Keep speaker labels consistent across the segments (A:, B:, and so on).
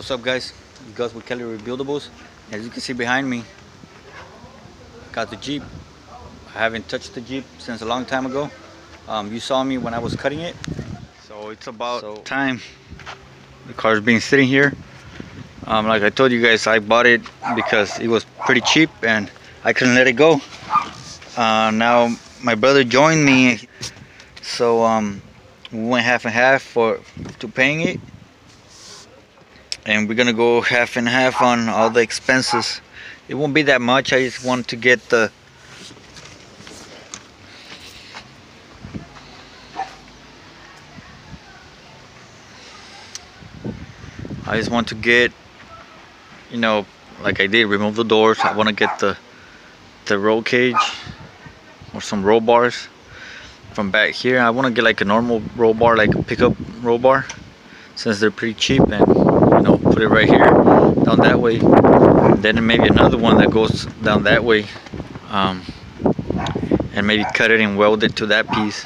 A: What's up, guys? It's Gus with CALI Rebuildables. As you can see behind me, got the Jeep. I haven't touched the Jeep since a long time ago. You saw me when I was cutting it, so it's about time. The car's been sitting here. Like I told you guys, I bought it because it was pretty cheap and I couldn't let it go. Now my brother joined me, so we went half and half to paying it. And we're gonna go half and half on all the expenses. It won't be that much. I just want to get you know, like I did, remove the doors. I want to get the roll cage or some roll bars from back here. I want to get like a normal roll bar, like a pickup roll bar, since they're pretty cheap, and put it right here down that way. Then maybe another one that goes down that way, and maybe cut it and weld it to that piece.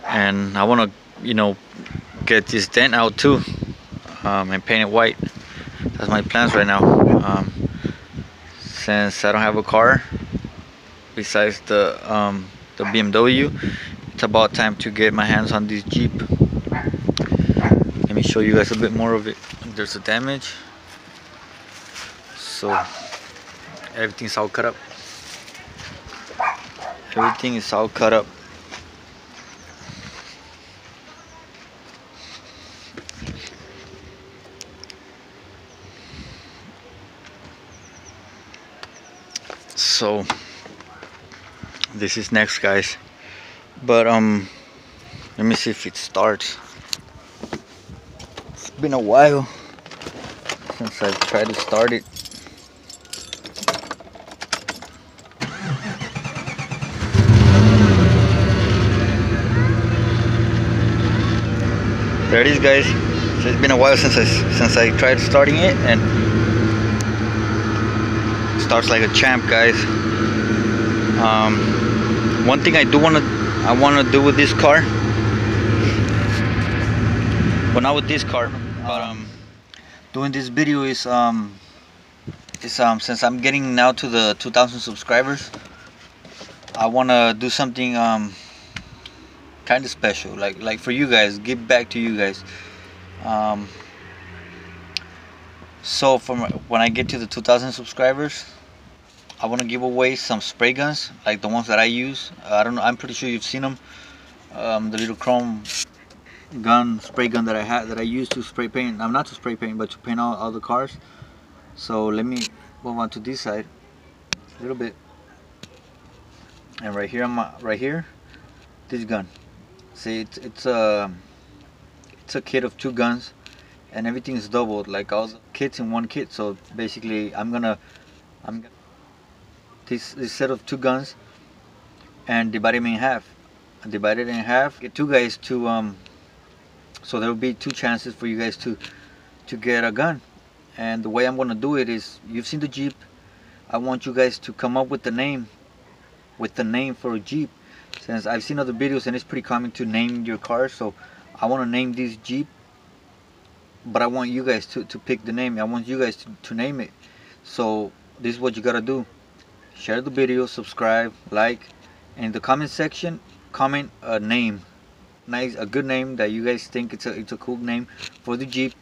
A: And I want to get this dent out too, and paint it white. That's my plans right now. Since I don't have a car besides the BMW, it's about time to get my hands on this Jeep. Let me show you guys a bit more of it. There's a damage, so everything's all cut up. Everything is all cut up. So this is next, guys. But let me see if it starts. It's been a while since I've tried to start it. There it is, guys. So it's been a while since I tried starting it, and it starts like a champ, guys. One thing I want to do with this car, well, not with this car, but doing this video is since I'm getting now to the 2,000 subscribers, I want to do something kind of special, like for you guys, give back to you guys. So from when I get to the 2,000 subscribers, I want to give away some spray guns, like the ones that I use. I don't know, I'm pretty sure you've seen them. The little chrome spray gun that I use to spray paint. I'm not to spray paint, but to paint all the cars. So let me move on to this side a little bit. And right here, this gun. See, it's a kit of 2 guns, and everything is doubled, like all the kits in one kit. So basically, I'm gonna this set of 2 guns and divide them in half. Get 2 guys to so there will be 2 chances for you guys to get a gun. And the way I'm gonna do it is, you've seen the Jeep. I want you guys to come up with the name for a Jeep, since I've seen other videos and it's pretty common to name your car. So I want to name this Jeep, but I want you guys to pick the name. I want you guys to name it. So this is what you gotta do: share the video, subscribe, like, and in the comment section, comment a name, a good name that you guys think it's a cool name for the Jeep.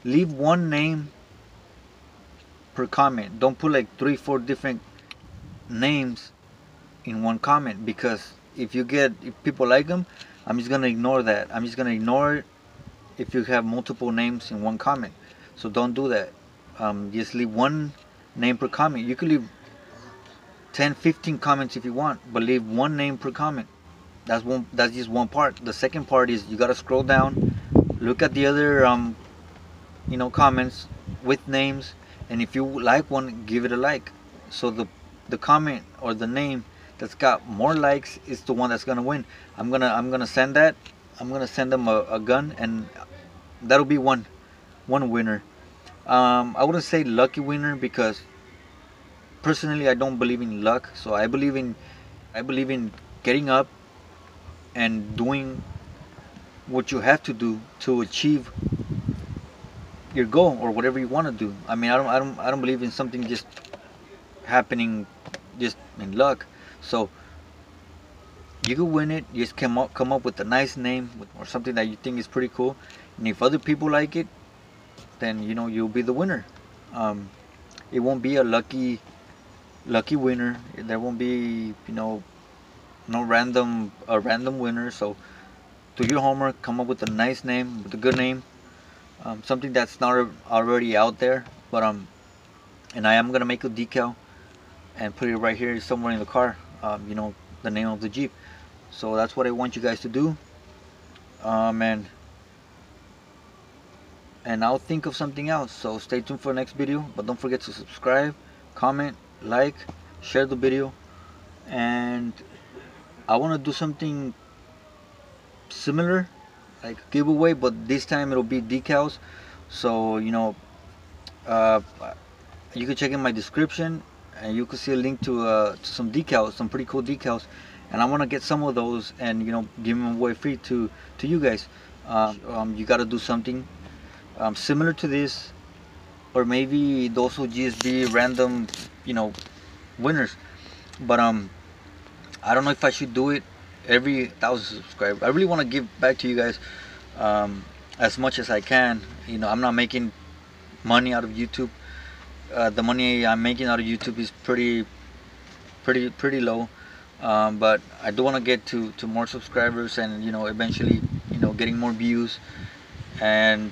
A: Leave 1 name per comment. Don't put like 3-4 different names in one comment, because if people like them, I'm just gonna ignore that. I'm just gonna ignore it if you have multiple names in one comment. So don't do that. Just leave 1 name per comment. You could leave 10-15 comments if you want, but leave 1 name per comment. That's just one part. The second part is, you gotta scroll down, look at the other comments with names, and if you like one, give it a like. So the comment or the name that's got more likes is the one that's gonna win. I'm gonna send them a gun, and that'll be one winner. I wouldn't say lucky winner, because personally I don't believe in luck. So I believe in getting up and doing what you have to do to achieve your goal or whatever you want to do. I mean, I don't believe in something just happening just in luck. So you could win it. Just come up with a nice name or something that you think is pretty cool, and if other people like it, then you know you'll be the winner. It won't be a lucky winner. There won't be, you know, no random winner. So do your homework, come up with a nice name, with a good name, something that's not already out there. But and I am gonna make a decal and put it right here somewhere in the car. You know, the name of the Jeep. So that's what I want you guys to do. And I'll think of something else. So stay tuned for the next video. But don't forget to subscribe, comment, like, share the video. And I want to do something similar, like a giveaway, but this time it'll be decals. So you know, you can check in my description and you can see a link to some decals, some pretty cool decals, and I want to get some of those and, you know, give them away free to you guys. You got to do something similar to this, or maybe those will just be random, you know, winners. But I don't know if I should do it every 1,000 subscribers. I really want to give back to you guys as much as I can. You know, I'm not making money out of YouTube. The money I'm making out of YouTube is pretty low. But I do want to get to more subscribers, and, you know, eventually, you know, getting more views. And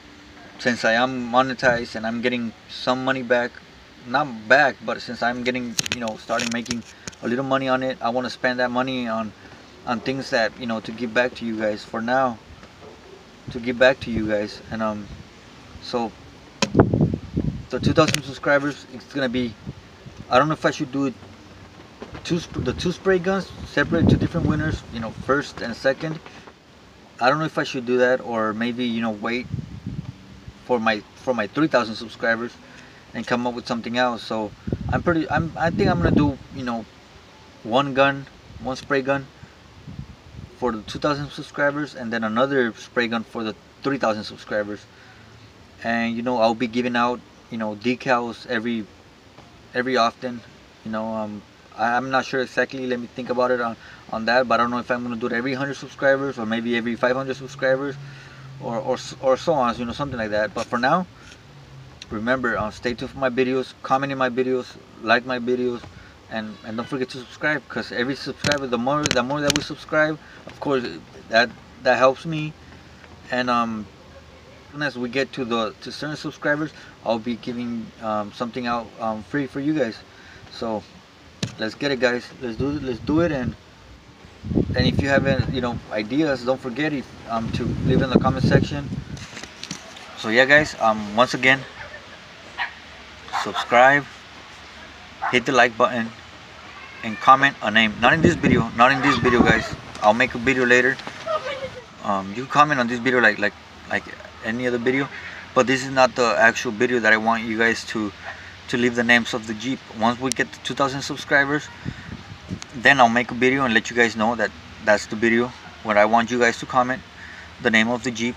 A: since I am monetized and I'm getting some money back, not back, but since I'm getting, you know, starting making a little money on it, I want to spend that money on things that, you know, to give back to you guys. For now, to give back to you guys. And so the 2,000 subscribers, it's gonna be, I don't know if I should do it the two spray guns separate to different winners, you know, first and second. I don't know if I should do that, or maybe, you know, wait for my 3,000 subscribers and come up with something else. So I think I'm gonna do, you know, one spray gun for the 2,000 subscribers, and then another spray gun for the 3,000 subscribers. And, you know, I'll be giving out, you know, decals every often. You know, I'm not sure exactly. Let me think about it on that. But I don't know if I'm gonna do it every 100 subscribers, or maybe every 500 subscribers, or so on. You know, something like that. But for now, remember, stay tuned for my videos, comment in my videos, like my videos, and don't forget to subscribe, because every subscriber, the more that we subscribe, of course, that helps me. And as we get to certain subscribers, I'll be giving something out free for you guys. So let's get it, guys. Let's do it. And if you have any, you know, ideas, don't forget to leave in the comment section. So yeah, guys, once again, subscribe, hit the like button, and comment a name. Not in this video, guys. I'll make a video later. You can comment on this video like any other video, but this is not the actual video that I want you guys to leave the names of the Jeep. Once we get to 2,000 subscribers, then I'll make a video and let you guys know that that's the video where I want you guys to comment the name of the Jeep.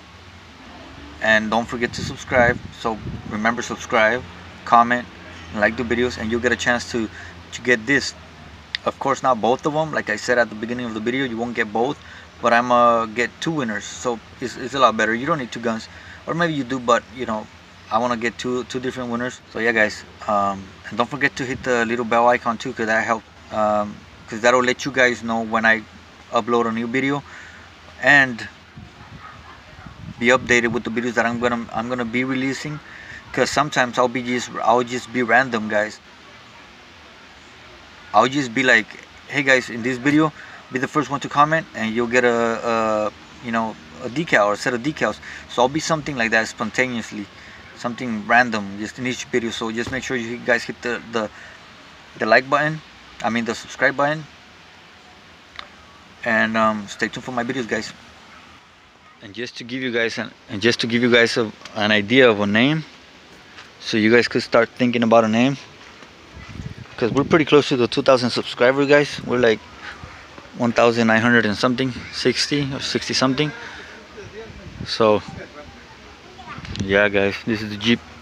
A: And don't forget to subscribe. So remember, subscribe, comment, and like the videos, and you'll get a chance to get this. Of course, not both of them. Like I said at the beginning of the video, you won't get both, but I'm gonna get 2 winners. So it's a lot better. You don't need 2 guns, or maybe you do, but, you know, I want to get two different winners. So yeah, guys, and don't forget to hit the little bell icon too, because that helps, because that'll let you guys know when I upload a new video, and be updated with the videos that I'm gonna be releasing. Because sometimes I'll just be random, guys. I'll just be like, hey guys, in this video, be the first one to comment, and you'll get you know, a decal or a set of decals. So I'll be something like that spontaneously, something random, just in each video. So just make sure you guys hit the like button, I mean the subscribe button, and stay tuned for my videos, guys. And just to give you guys an idea of a name, so you guys could start thinking about a name, because we're pretty close to the 2,000 subscribers, guys. We're like 1,900 and something, 60 or 60 something. So Yeah guys, this is the Jeep.